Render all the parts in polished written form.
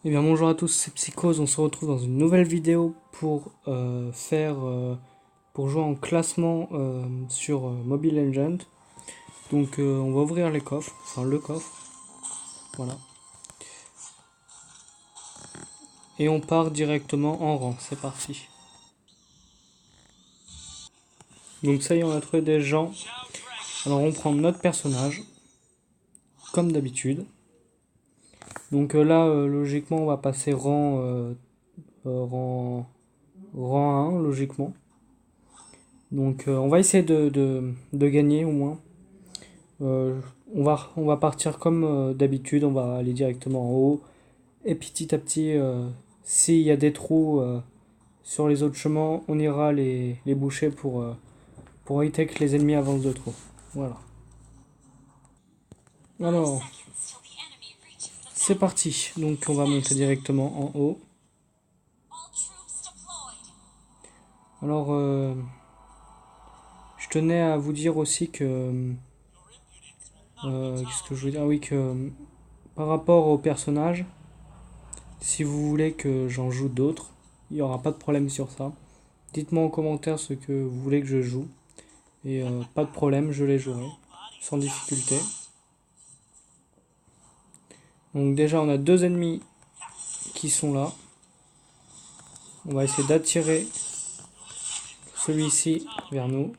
Eh bien bonjour à tous, c'est Psychose, on se retrouve dans une nouvelle vidéo pour pour jouer en classement sur Mobile Legends. Donc on va ouvrir les coffres, enfin le coffre, voilà. Et on part directement en rang, c'est parti. Donc ça y est, on a trouvé des gens. Alors on prend notre personnage, comme d'habitude. Donc là, logiquement, on va passer rang, rang 1, logiquement. Donc on va essayer de gagner au moins. Euh, on va partir comme d'habitude, on va aller directement en haut. Et petit à petit, s'il y a des trous sur les autres chemins, on ira les boucher pour éviter que les ennemis avancent de trop. Voilà. Alors, c'est parti. Donc on va monter directement en haut. Alors, je tenais à vous dire aussi que... qu'est-ce que je veux dire? Ah oui, que par rapport aux personnages, si vous voulez que j'en joue d'autres, il n'y aura pas de problème sur ça. Dites-moi en commentaire ce que vous voulez que je joue. Et pas de problème, je les jouerai. Sans difficulté. Donc déjà, on a deux ennemis qui sont là. On va essayer d'attirer celui-ci vers nous.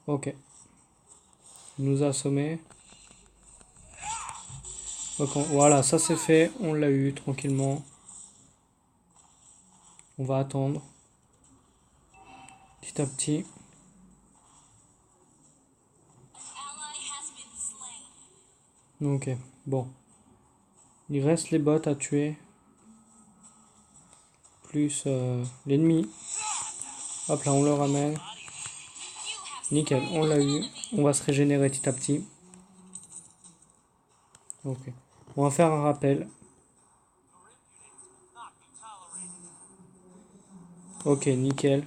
Ok. Il nous a assommé. Donc voilà, ça c'est fait. On l'a eu tranquillement. On va attendre. Petit à petit. Ok, bon. Il reste les bots à tuer. Plus l'ennemi. Hop là, on le ramène. Nickel, on l'a eu. On va se régénérer petit à petit. Ok. On va faire un rappel. Ok, nickel.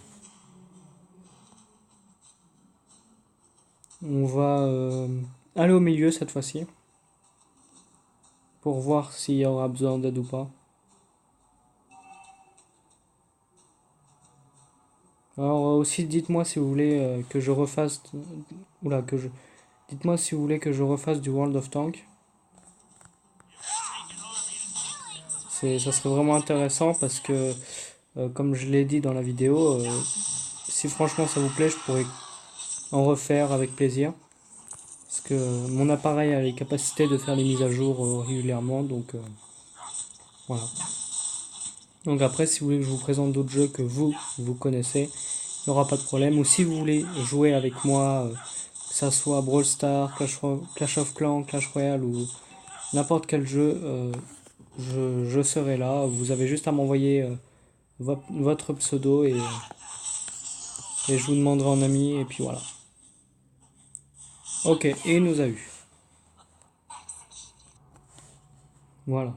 On va aller au milieu cette fois-ci. Pour voir s'il y aura besoin d'aide ou pas. Alors aussi dites-moi si vous voulez que je refasse... Oula, que je... Dites-moi si vous voulez que je refasse du World of Tank. Ça serait vraiment intéressant parce que, comme je l'ai dit dans la vidéo, si franchement ça vous plaît, je pourrais en refaire avec plaisir. Parce que mon appareil a les capacités de faire les mises à jour régulièrement, donc voilà. Donc après, si vous voulez que je vous présente d'autres jeux que vous connaissez, il n'y aura pas de problème. Ou si vous voulez jouer avec moi, que ça soit Brawl Stars, Clash of Clans, Clash Royale ou n'importe quel jeu, je serai là. Vous avez juste à m'envoyer votre pseudo et je vous demanderai en ami et puis voilà. Ok, et il nous a eu. Voilà.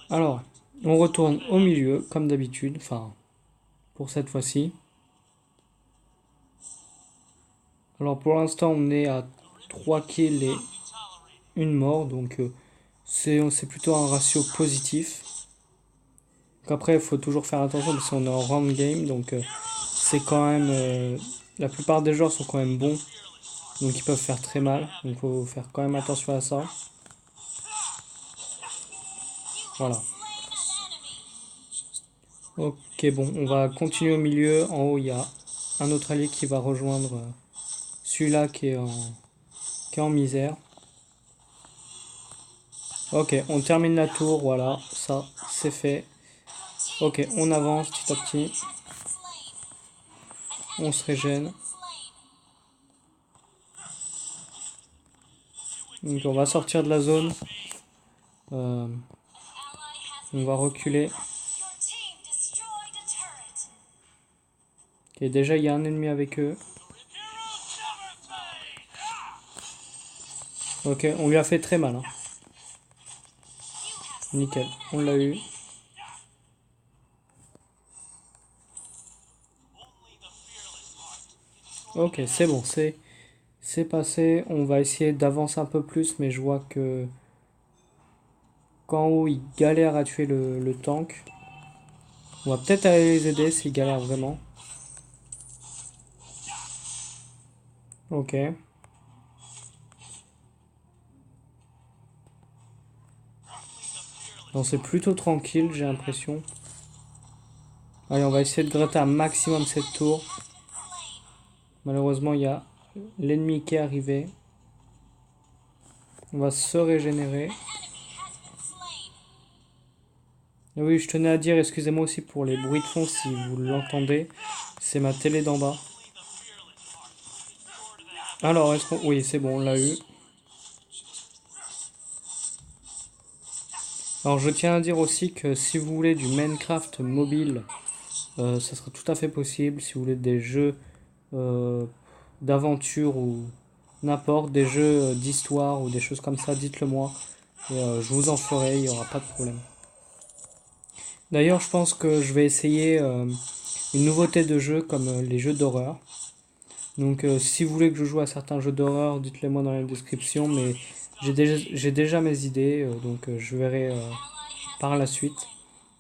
Alors, on retourne au milieu, comme d'habitude, enfin, pour cette fois-ci. Alors pour l'instant, on est à 3 kills et une mort, donc c'est plutôt un ratio positif. Donc après, il faut toujours faire attention parce qu'on est en round game, donc c'est quand même... la plupart des joueurs sont quand même bons, donc ils peuvent faire très mal, donc il faut faire quand même attention à ça. Voilà. Ok, bon, on va continuer au milieu. En haut, il y a un autre allié qui va rejoindre celui-là qui est en misère. Ok, on termine la tour, voilà, ça, c'est fait. Ok, on avance petit à petit. On se régène. Donc on va sortir de la zone. Euh, on va reculer. Ok, déjà il y a un ennemi avec eux. Ok, on lui a fait très mal. Hein. Nickel, on l'a eu. Ok, c'est bon, c'est passé. On va essayer d'avancer un peu plus, mais je vois que qu'en haut ils galèrent à tuer le tank. On va peut-être aller les aider s'ils galèrent vraiment. Ok. Non, c'est plutôt tranquille, j'ai l'impression. Allez, on va essayer de gratter un maximum cette tour. Malheureusement, il y a l'ennemi qui est arrivé. On va se régénérer. Et oui, je tenais à dire, excusez-moi aussi pour les bruits de fond si vous l'entendez. C'est ma télé d'en bas. Alors, est-ce qu'on... Oui, c'est bon, on l'a eu. Alors, je tiens à dire aussi que si vous voulez du Minecraft mobile, ça sera tout à fait possible. Si vous voulez des jeux euh, d'aventure ou n'importe, des jeux d'histoire ou des choses comme ça, dites-le moi. Et je vous en ferai, il n'y aura pas de problème. D'ailleurs, je pense que je vais essayer une nouveauté de jeu comme les jeux d'horreur. Donc si vous voulez que je joue à certains jeux d'horreur, dites-les moi dans la description, mais j'ai déjà mes idées, donc je verrai par la suite.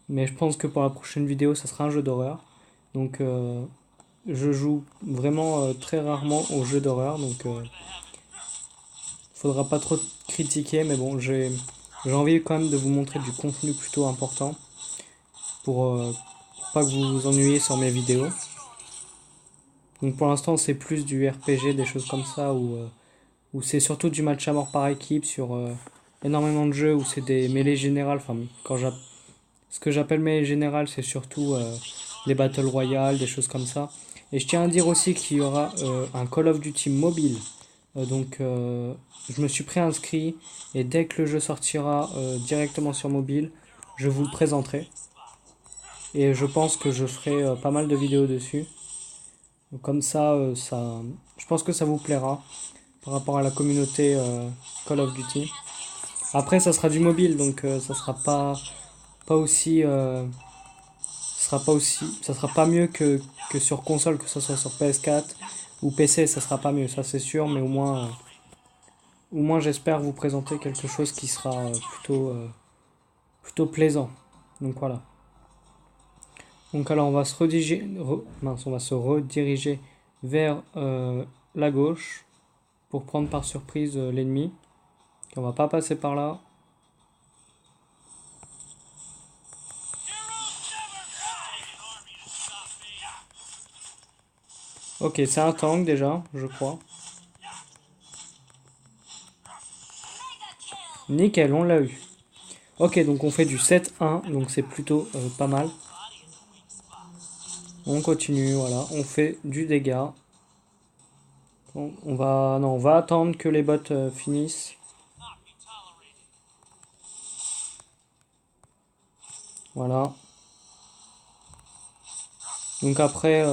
Mais je pense que pour la prochaine vidéo, ça sera un jeu d'horreur. Donc je joue vraiment très rarement aux jeux d'horreur, donc faudra pas trop critiquer, mais bon, j'ai envie quand même de vous montrer du contenu plutôt important pour pas que vous vous ennuyiez sur mes vidéos. Donc pour l'instant, c'est plus du RPG, des choses comme ça, où c'est surtout du match à mort par équipe sur énormément de jeux où c'est des mêlées générales. Enfin, ce que j'appelle mêlées générales, c'est surtout des Battle Royale, des choses comme ça. Et je tiens à dire aussi qu'il y aura un Call of Duty mobile. Je me suis préinscrit et dès que le jeu sortira directement sur mobile, je vous le présenterai. Et je pense que je ferai pas mal de vidéos dessus. Donc comme ça, je pense que ça vous plaira par rapport à la communauté Call of Duty. Après, ça sera du mobile, donc ça sera pas aussi, ça sera pas mieux que sur console, que ce soit sur PS4 ou PC, ça sera pas mieux, ça c'est sûr, mais au moins j'espère vous présenter quelque chose qui sera plutôt plaisant. Donc voilà. Donc alors on va se rediriger, on va se rediriger vers la gauche pour prendre par surprise l'ennemi. On va pas passer par là. Ok, c'est un tank déjà, je crois. Nickel, on l'a eu. Ok, donc on fait du 7-1, donc c'est plutôt pas mal. On continue, voilà, on fait du dégât. Non, on va attendre que les bots finissent. Voilà. Donc après,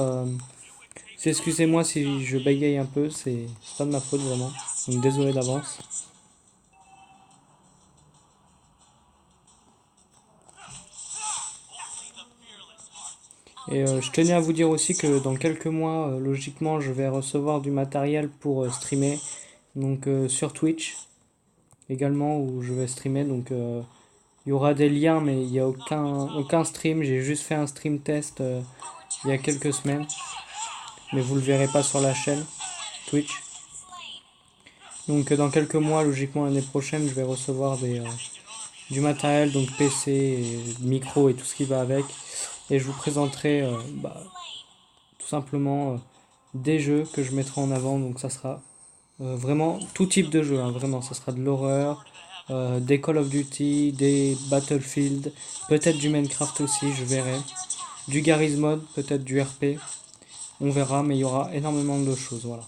excusez-moi si je bégaye un peu, c'est pas de ma faute vraiment. Donc désolé d'avance. Et je tenais à vous dire aussi que dans quelques mois, logiquement, je vais recevoir du matériel pour streamer. Donc sur Twitch également, où je vais streamer. Donc il y aura des liens, mais il n'y a aucun stream. J'ai juste fait un stream test il y a quelques semaines. Mais vous ne le verrez pas sur la chaîne Twitch. Donc dans quelques mois, logiquement l'année prochaine, je vais recevoir du matériel, donc PC, et micro et tout ce qui va avec. Et je vous présenterai tout simplement des jeux que je mettrai en avant. Donc ça sera vraiment tout type de jeu, hein, vraiment. Ça sera de l'horreur, des Call of Duty, des Battlefield, peut-être du Minecraft aussi, je verrai. Du Garry's Mod, peut-être du RP. On verra, mais il y aura énormément de choses, voilà.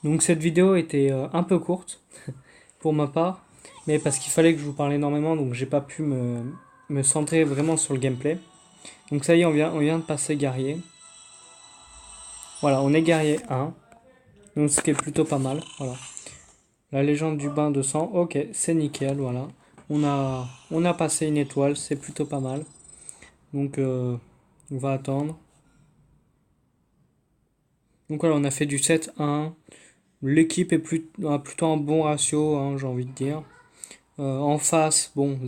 Donc cette vidéo était un peu courte pour ma part, mais parce qu'il fallait que je vous parle énormément, donc j'ai pas pu me centrer vraiment sur le gameplay. Donc ça y est, on vient de passer guerrier. Voilà, on est guerrier 1, donc ce qui est plutôt pas mal, voilà. La légende du bain de sang, ok, c'est nickel, voilà. On a passé une étoile, c'est plutôt pas mal. Donc on va attendre. Donc voilà, on a fait du 7-1. L'équipe a plutôt un bon ratio, hein, j'ai envie de dire. En face, bon,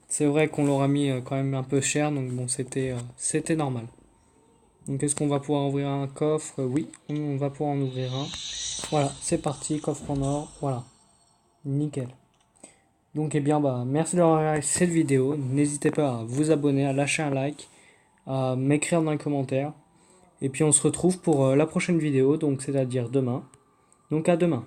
c'est vrai qu'on l'aura mis quand même un peu cher, donc bon, c'était normal. Donc est-ce qu'on va pouvoir ouvrir un coffre? Oui, on va pouvoir en ouvrir un. Voilà, c'est parti, coffre en or, voilà, nickel. Donc eh bien, bah, merci d'avoir regardé cette vidéo. N'hésitez pas à vous abonner, à lâcher un like, à m'écrire dans les commentaires. Et puis on se retrouve pour la prochaine vidéo, donc c'est-à-dire demain. Donc à demain.